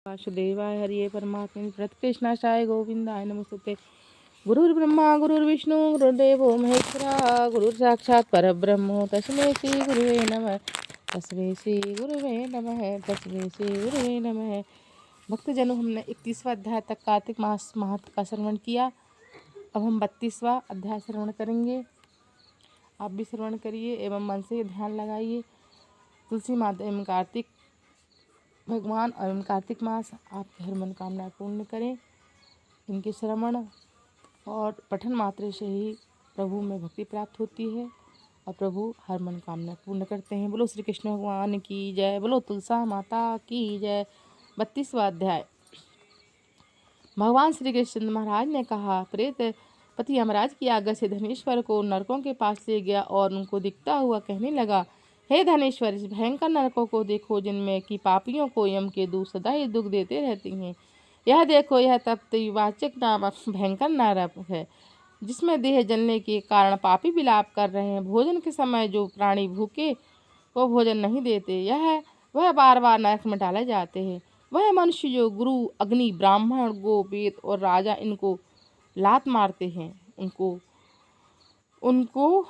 वासुदेवाय हरिये परमात्मने कृष्णाशाय गोविंदाय नमस्ते। गुरुर्ब्रह्मा गुरुर्विष्णु गुरुर्देवो महेश्वरा गुरुर्साक्षात् परब्रह्म तस्मै श्री गुरुवे नमः तस्मै श्री गुरुवे नमः तस्मै श्री गुरुवे नमः। भक्तजनों, हमने 31वां अध्याय तक कार्तिक मास महत्व का श्रवण किया। अब हम 32वां अध्याय श्रवण करेंगे। आप भी श्रवण करिए एवं मन से ध्यान लगाइए। तुलसी माता एवं कार्तिक भगवान एवं कार्तिक मास आपकी हर मनोकामना पूर्ण करें। इनके श्रवण और पठन मात्र से ही प्रभु में भक्ति प्राप्त होती है और प्रभु हर मनोकामना पूर्ण करते हैं। बोलो श्री कृष्ण भगवान की जय, बोलो तुलसा माता की जय। 32वां अध्याय। भगवान श्री कृष्ण महाराज ने कहा, प्रेत पति यमराज की आज्ञा से धनेश्वर को नरकों के पास ले गया और उनको दिखता हुआ कहने लगा, हे धनेश्वर, इस भयंकर नरकों को देखो जिनमें कि पापियों को यम के दूत सदा ही दुख देते रहती हैं। यह देखो, यह तप्तवाचक नामक भयंकर नरक है जिसमें देह जलने के कारण पापी विलाप कर रहे हैं। भोजन के समय जो प्राणी भूखे को भोजन नहीं देते, वह बार बार नरक में डाले जाते हैं। वह मनुष्य जो गुरु, अग्नि, ब्राह्मण, गो, वेद और राजा इनको लात मारते हैं, उनको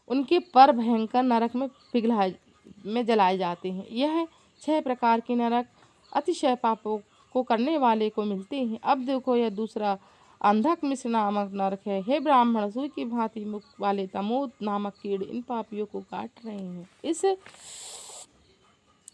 उनके पर भयंकर नरक में जलाए जाते हैं। यह 6 प्रकार के नरक अतिशय पापों को करने वाले को मिलते हैं। अब देखो, यह दूसरा अंधक मिश्र नामक नरक है। हे ब्राह्मण, सुई की भांति मुख वाले तमोद नामक कीड़ इन पापियों को काट रहे हैं। इस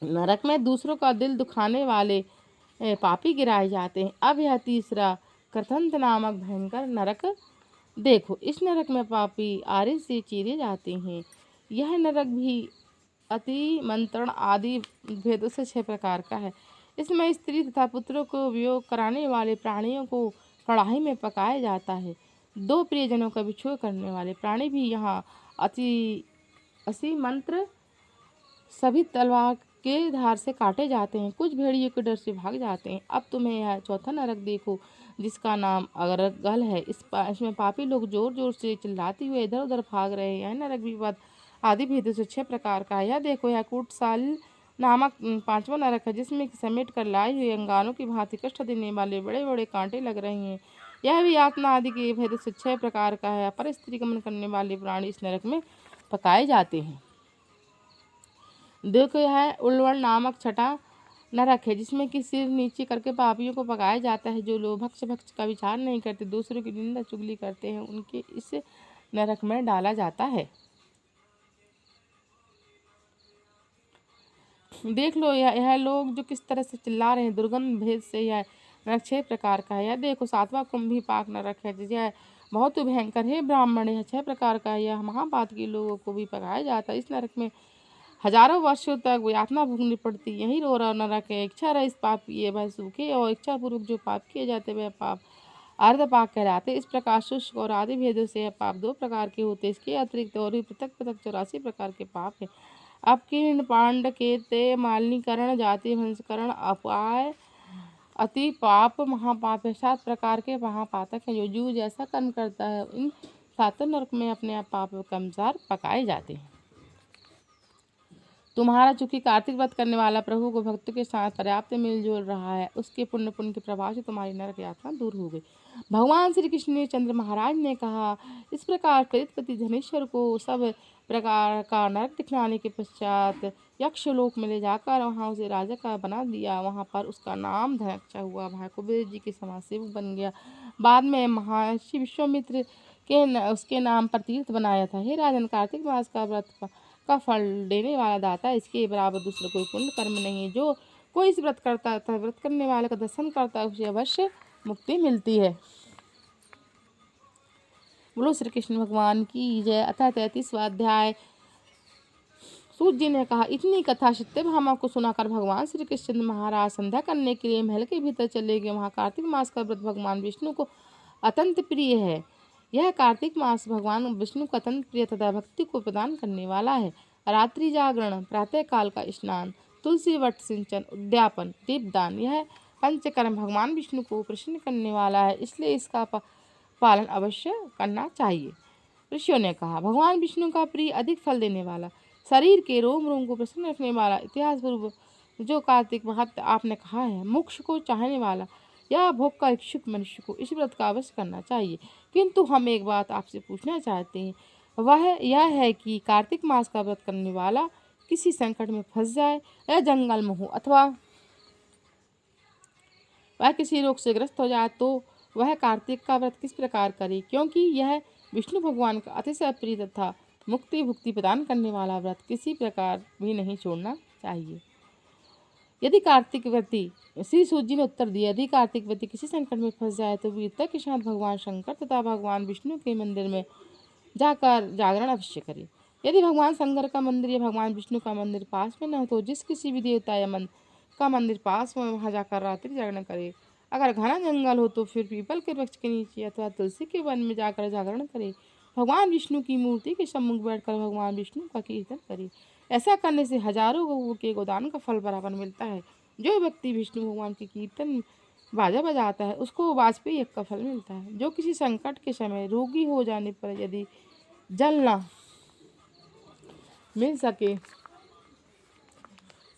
नरक में दूसरों का दिल दुखाने वाले पापी गिराए जाते हैं। अब यह तीसरा कृतंत नामक भयंकर नरक देखो। इस नरक में पापी आरे से चीरे जाते हैं। यह नरक भी अति मंत्रण आदि भेदों से 6 प्रकार का है। इसमें स्त्री तथा पुत्रों को वियोग कराने वाले प्राणियों को कढ़ाई में पकाया जाता है। 2 प्रियजनों का विछोह करने वाले प्राणी भी यहाँ असी मंत्र सभी तलवार के धार से काटे जाते हैं। कुछ भेड़ियों के डर से भाग जाते हैं। अब तुम्हें यह चौथा नरक देखो जिसका नाम अगरगल है। इसमें पापी लोग जोर जोर से चिल्लाते हुए इधर उधर भाग रहे हैं। यह नरक विपद आदि भेदों से 6 प्रकार का है। यह देखो, यह कूटसाल नामक 5वां नरक है जिसमें समेट कर लाई हुई अंगारों की भांति कष्ट देने वाले बड़े बड़े कांटे लग रहे हैं। यह भी आत्मा आदि के भेदों से 6 प्रकार का है। अपर स्त्री गमन करने वाले प्राणी इस नरक में पकाए जाते हैं। देखो, यह उल्वण नामक 6वां नरक है जिसमें कि सिर नीचे करके पापियों को पकाया जाता है। जो लोग भक्ष का विचार नहीं करते, दूसरों की निंदा चुगली करते हैं, उनके इस नरक में डाला जाता है। देख लो, यह लोग जो किस तरह से चिल्ला रहे हैं। दुर्गंध भेद से यह नरक 6 प्रकार का है। यह देखो, 7वां कुंभी पाक नरक है। यह बहुत भयंकर है। ब्राह्मण, यह 6 प्रकार का है। यह महापात के लोगों को भी पकाया जाता है। इस नरक में हजारों वर्षों तक यातना भोगनी पड़ती। यही रोरा नरक है। इच्छा रहित पाप किए वह सूखे और इच्छा पूर्वक जो पाप किए जाते वह पाप अर्ध पाप कहलाते। इस प्रकार शुष्क और आदि भेदों से यह पाप 2 प्रकार के होते। इसके अतिरिक्त और भी पृथक पृथक 84 प्रकार के पाप है। अपकीर्ण, पांड, केते, मालिनीकरण, जाति भंशकरण, अपाय, अति पाप, महापाप है। 7 प्रकार के महापातक हैं। जो जीव जैसा कर्म करता है, इन 7 नरक में अपने आप पाप के अनुसार पकाए जाते हैं। तुम्हारा चूंकि कार्तिक व्रत करने वाला प्रभु को भक्तों के साथ पर्याप्त मिलजुल रहा है, उसके पुण्य के प्रभाव से तुम्हारी नरक यातना दूर हो गई। भगवान श्री कृष्ण चंद्र महाराज ने कहा, इस प्रकार प्रेतपति धनेश्वर को सब प्रकार का नरक दिखलाने के पश्चात यक्षलोक में ले जाकर वहाँ उसे राजा का बना दिया। वहाँ पर उसका नाम धनक्षा हुआ। भाई कुबेर जी के समाज सेवक बन गया। बाद में महर्षि विश्वामित्र के उसके नाम पर तीर्थ बनाया था। हे राजन, कार्तिक मास का व्रत का फल देने वाला दाता, इसके बराबर दूसरा कोई पुण्य कर्म नहीं है। जो कोई इस व्रत करता है, व्रत करने वाले का दर्शन करता है, उसे अवश्य मुक्ति मिलती है। बोलो श्री कृष्ण भगवान की जय। अतः 33वां अध्याय। सूत जी ने कहा, इतनी कथा सत्यभामा को सुनाकर भगवान श्री कृष्ण महाराज संध्या करने के लिए महल के भीतर चले गए। वहाँ कार्तिक मास का व्रत भगवान विष्णु को अत्यंत प्रिय है। यह कार्तिक मास भगवान विष्णु का अत्यंत प्रिय तथा भक्ति को प्रदान करने वाला है। रात्रि जागरण, प्रातः काल का स्नान, तुलसी वट सिंचन, उद्यापन, दीपदान, यह पंचकर्म भगवान विष्णु को प्रसन्न करने वाला है, इसलिए इसका पालन अवश्य करना चाहिए। ऋषियों ने कहा, भगवान विष्णु का प्रिय, अधिक फल देने वाला, शरीर के रोम रोम को प्रसन्न रखने वाला, इतिहास पूर्व जो कार्तिक महत्व आपने कहा है, मोक्ष को चाहने वाला या भोग का इच्छुक मनुष्य को इस व्रत का अवश्य करना चाहिए। किंतु हम एक बात आपसे पूछना चाहते हैं, वह यह है कि कार्तिक मास का व्रत करने वाला किसी संकट में फंस जाए या जंगल में हो अथवा वह किसी रोग से ग्रस्त हो जाए तो वह कार्तिक का व्रत किस प्रकार करे, क्योंकि यह विष्णु भगवान का अतिशय प्रिय तथा मुक्ति भुक्ति प्रदान करने वाला व्रत किसी प्रकार भी नहीं छोड़ना चाहिए। यदि कार्तिक व्रती श्री सूत जी ने उत्तर दिया, यदि कार्तिक व्रती किसी संकट में फंस जाए तो वीरता के साथ भगवान शंकर तथा भगवान विष्णु के मंदिर में जाकर जागरण अवश्य करे। यदि भगवान शंकर का मंदिर या भगवान विष्णु का मंदिर पास में न हो तो जिस किसी भी देवता या का मंदिर पास में वहाँ जाकर रात्रि जागरण करे। अगर घना जंगल हो तो फिर पीपल के वृक्ष के नीचे अथवा तुलसी के वन में जाकर जागरण करे। भगवान विष्णु की मूर्ति के सम्मुख बैठकर भगवान विष्णु का कीर्तन करे। ऐसा करने से हजारों गौओं के गोदान का फल बराबर मिलता है। जो व्यक्ति विष्णु भगवान के कीर्तन बाजा बजाता है उसको वाजपेयी यज्ञ का फल मिलता है। जो किसी संकट के समय रोगी हो जाने पर यदि जल न मिल सके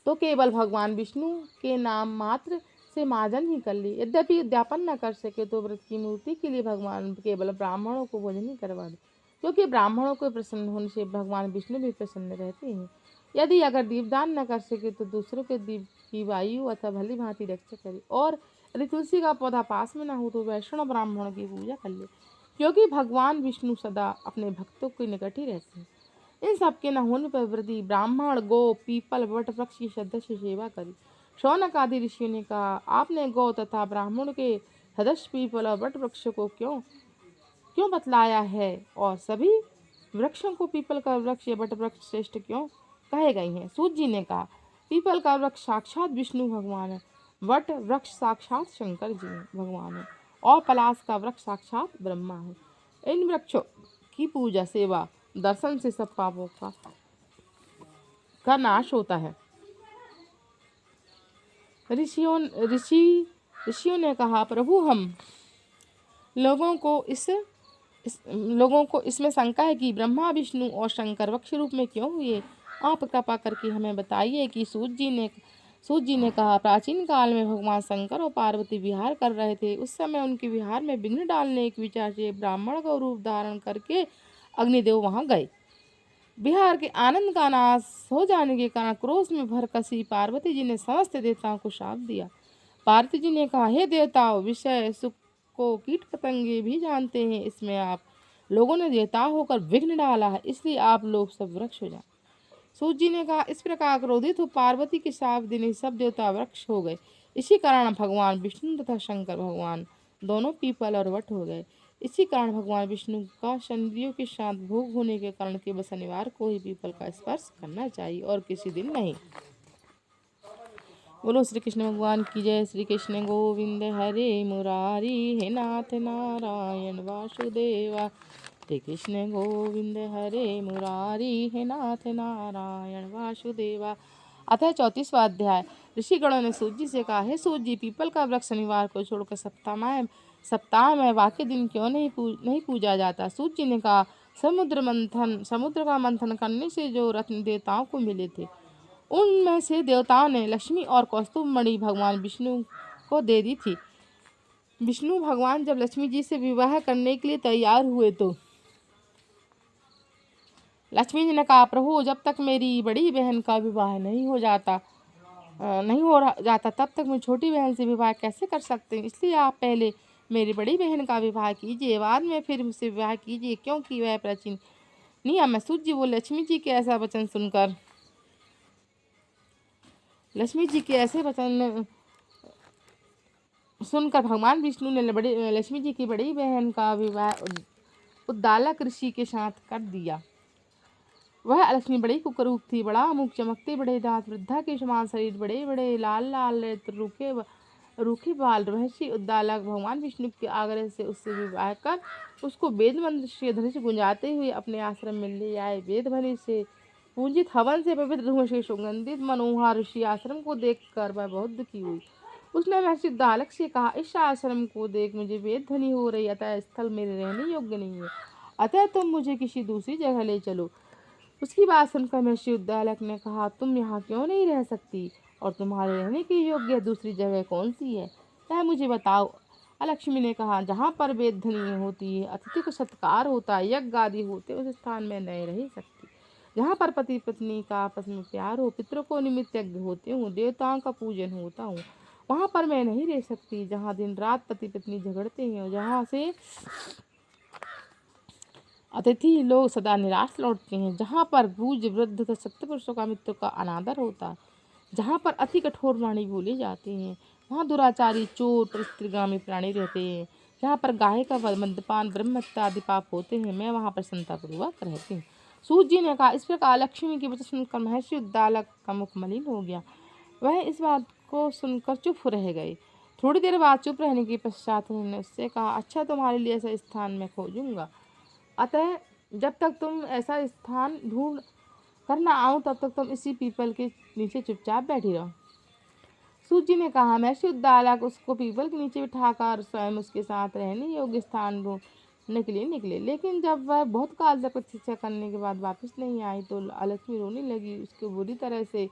तो केवल भगवान विष्णु के नाम मात्र से मार्जन ही कर ले। यद्यपि उद्यापन न कर सके तो व्रत की मूर्ति के लिए भगवान केवल ब्राह्मणों को भोजन ही करवा दे, क्योंकि ब्राह्मणों को प्रसन्न होने से भगवान विष्णु भी प्रसन्न रहते हैं। यदि अगर दीपदान न कर सके तो दूसरों के दीप की वायु अथवा भली भांति रक्षा करे। और यदि तुलसी का पौधा पास में न हो तो वैष्णव ब्राह्मणों की पूजा कर ले, क्योंकि भगवान विष्णु सदा अपने भक्तों के निकट ही रहते हैं। इन सब के न होने पर व्रती ब्राह्मण गो पीपल वट वृक्ष की श्रद्धा से सेवा करी। शौनक आदि ऋषियों ने कहा, आपने गौ तथा ब्राह्मण के सदस्य पीपल और वट वृक्ष को क्यों क्यों बतलाया है, और सभी वृक्षों को पीपल का वृक्ष या वट वृक्ष श्रेष्ठ क्यों कहे गए हैं। सूत जी ने कहा, पीपल का वृक्ष साक्षात विष्णु भगवान है, वट वृक्ष साक्षात शंकर जी भगवान है और पलाश का वृक्ष साक्षात ब्रह्मा है। इन वृक्षों की पूजा सेवा दर्शन से सब पापों का नाश होता है। ऋषियों ने कहा, प्रभु हम लोगों को इसमें शंका है कि ब्रह्मा विष्णु और शंकर वृक्ष रूप में क्यों हुए। आप कृपा करके हमें बताइए कि सूत जी ने कहा, प्राचीन काल में भगवान शंकर और पार्वती विहार कर रहे थे। उस समय उनके विहार में विघ्न डालने के विचार से ब्राह्मण का रूप धारण करके अग्निदेव वहां गए। विहार के आनंद का नाश हो जाने के कारण क्रोध में भरकसी पार्वती जी ने समस्त देवताओं को शाप दिया। पार्वती जी ने कहा, हे देवताओं, विषय सुख को कीट पतंगे भी जानते हैं, इसमें आप लोगों ने देवता होकर विघ्न डाला है, इसलिए आप लोग सब वृक्ष हो जाए। सूत जी ने कहा, इस प्रकार क्रोधित हो पार्वती के शाप देने सब देवता वृक्ष हो गए। इसी कारण भगवान विष्णु तथा शंकर भगवान दोनों पीपल और वट हो गए। इसी कारण भगवान विष्णु का शनियों के साथ भोग होने के कारण केवल शनिवार को ही पीपल का स्पर्श करना चाहिए और किसी दिन नहीं। बोलो श्री कृष्ण भगवान की जय। श्री कृष्ण गोविंद हरे मुरारी, हे नाथ नारायण वासुदेवा। श्री कृष्ण गोविंद हरे मुरारी, हे नाथ नारायण वासुदेवा। अतः 34वां अध्याय। ऋषिगणों ने सूत जी से कहा, हे सूत जी, पीपल का वृक्ष शनिवार को छोड़कर सप्ताह में बाकी दिन क्यों नहीं पूजा जाता। सूत जी ने कहा, समुद्र का मंथन करने से जो रत्न देवताओं को मिले थे उनमें से देवताओं ने लक्ष्मी और कौस्तुभ मणि भगवान विष्णु को दे दी थी। विष्णु भगवान जब लक्ष्मी जी से विवाह करने के लिए तैयार हुए तो लक्ष्मी जी ने कहा, प्रभु, जब तक मेरी बड़ी बहन का विवाह नहीं हो जाता तब तक मैं छोटी बहन से विवाह कैसे कर सकते हैं। इसलिए आप पहले मेरी बड़ी बहन का विवाह कीजिए, बाद में फिर मुझसे विवाह कीजिए, क्योंकि वह प्राचीन नियम है। सूत जी बोले, लक्ष्मी जी के ऐसे वचन सुनकर भगवान विष्णु ने लक्ष्मी जी की बड़ी बहन का विवाह उद्दालक ऋषि के साथ कर दिया। वह लक्ष्मी बड़ी कुकरूप थी, बड़ा मुख, चमकते बड़े दांत, वृद्धा के समान शरीर, बड़े बड़े लाल लाल नेत्र, रूखे बाल। रहस्य उद्दालक भगवान विष्णु के आग्रह से उससे विवाह कर उसको वेद मंत्र से धनुष गुंजाते हुए अपने आश्रम में ले आए। वेद ध्वनि से पूंजित हवन से पवित्र धुआं से सुगंधित मनोहर ऋषि आश्रम को देखकर वह बहुत दुखी हुई। उसने महर्षि उद्दालक से कहा, इस आश्रम को देख मुझे वेद ध्वनि हो रही, अतः स्थल मेरे रहने योग्य नहीं है, अतः तुम मुझे किसी दूसरी जगह ले चलो। उसकी बात सुनकर महर्षि उद्दालक ने कहा, तुम यहाँ क्यों नहीं रह सकती, और तुम्हारे रहने के योग्य दूसरी जगह कौन सी है, वह मुझे बताओ। लक्ष्मी ने कहा, जहाँ पर वेद ध्वनि होती है, अतिथि का सत्कार होता है, यज्ञ आदि होते, उस स्थान में नहीं रह सकती। जहाँ पर पति पत्नी का आपस में प्यार हो, पितरों को निमित्त यज्ञ होते हों, देवताओं का पूजन होता हो, वहाँ पर मैं नहीं रह सकती। जहाँ दिन रात पति पत्नी झगड़ते हैं और जहाँ से अतिथि लोग सदा निराश लौटते हैं, जहाँ पर बूझ वृद्ध तथा सत्य पुरुषों का मित्र का अनादर होता है, जहाँ पर अति कठोर वाणी बोली जाती हैं, वहाँ दुराचारी चोर परिस्त्रीगामी प्राणी रहते हैं। जहाँ पर गाय का वध, मद्यपान, ब्रह्महत्या आदि पाप होते हैं, मैं वहाँ पर संतापूर्वक रहती हूँ। सूत जी ने कहा। इस प्रकार लक्ष्मी की वचन सुनकर महर्षि उद्दालक का मुख मलिन हो गया। वह इस बात को सुनकर चुप रह गए। थोड़ी देर बाद चुप रहने के पश्चात उन्होंने उससे कहा, अच्छा, तुम्हारे लिए ऐसा स्थान मैं खोजूंगा, अतः जब तक तुम ऐसा स्थान ढूंढ कर न आऊं तब तक तुम इसी पीपल के नीचे चुपचाप बैठी रहो। सूत जी ने कहा। महर्षि उद्दालक उसको पीपल के नीचे बिठाकर स्वयं उसके साथ रहने योग्य स्थान ढूंढने के लिए निकले। लेकिन जब वह बहुत काल तक प्रतीक्षा करने के बाद वापस नहीं आई तो लक्ष्मी रोने लगी। उसको बुरी तरह से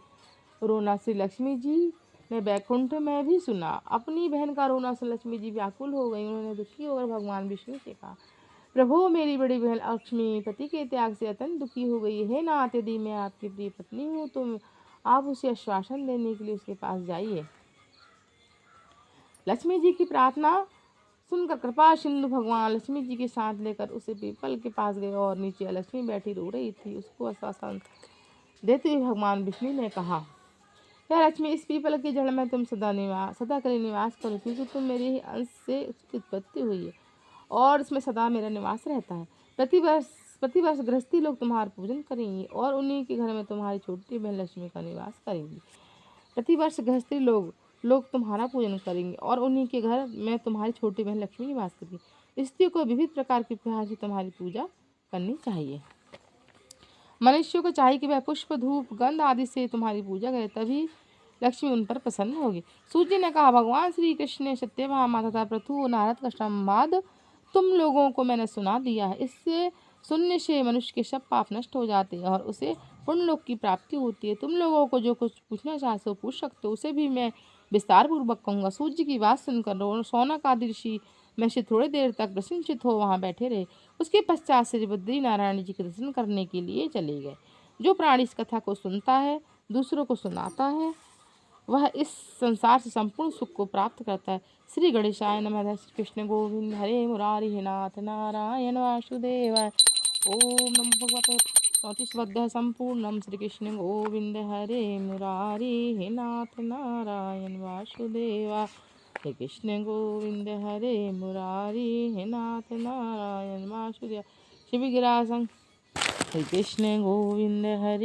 रोना श्री लक्ष्मी जी ने बैकुंठ में भी सुना। अपनी बहन का रोना से लक्ष्मी जी व्याकुल हो गई। उन्होंने दुखी होकर भगवान विष्णु से कहा, प्रभु, मेरी बड़ी बहन लक्ष्मी पति के त्याग से अत्यंत दुखी हो गई है। नाथ, यदि मैं आपकी प्रिय पत्नी हूँ तो आप उसे आश्वासन देने के लिए उसके पास जाइए। लक्ष्मी जी की प्रार्थना सुनकर कृपा सिंधु भगवान लक्ष्मी जी के साथ लेकर उसे पीपल के पास गए और नीचे लक्ष्मी बैठी रो रही थी। उसको आश्वासन देते हुए भगवान विष्णु ने कहा, या लक्ष्मी, इस पीपल की जड़ में तुम सदा के लिए निवास करो, क्योंकि तुम मेरे ही अंश से उसकी उत्पत्ति हुई है और इसमें सदा मेरा निवास रहता है। प्रतिवर्ष गृहस्थी लोग तुम्हारा पूजन करेंगे और उन्हीं के घर में तुम्हारी छोटी बहन लक्ष्मी का निवास करेंगी। प्रतिवर्ष गृहस्थी लोग तुम्हारा पूजन करेंगे और उन्हीं के घर में तुम्हारी छोटी बहन लक्ष्मी निवास करेगी। स्त्रियों को विविध प्रकार के उपहार से तुम्हारी पूजा करनी चाहिए। मनुष्यों को चाहिए कि वह पुष्प, धूप, गंध आदि से तुम्हारी पूजा करे, तभी लक्ष्मी उन पर प्रसन्न होगी। सूत जी ने कहा, भगवान श्री कृष्ण ने सत्यभामा तथा पृथु और नारद का संवाद तुम लोगों को मैंने सुना दिया है। इससे सुनने से मनुष्य के सब पाप नष्ट हो जाते हैं और उसे पुण्य लोक की प्राप्ति होती है। तुम लोगों को जो कुछ पूछना चाहते हो पूछ सकते हो, उसे भी मैं विस्तार पूर्वक कहूँगा। सूत जी की बात सुनकर सौनक आदि ऋषि में से थोड़ी देर तक प्रसन्नचित्त हो वहाँ बैठे रहे। उसके पश्चात श्री बद्री नारायण जी के दर्शन करने के लिए चले गए। जो प्राणी इस कथा को सुनता है, दूसरों को सुनाता है, वह इस संसार से संपूर्ण सुख को प्राप्त करता है। श्री गणेशाय नमः। श्री कृष्ण गोविंद हरे मुरारी हे नाथ नारायण वासुदेवाय। ओम नमो भगवते 34 संपूर्णम। श्री कृष्ण गोविंद हरे मुरारी हे नाथ नारायण वासुदेवाय। श्री कृष्ण गोविंद हरे मुरारी हे नाथ नारायण वासुदेवाय। शिव गिरा संग। श्री कृष्ण गोविंद हरे।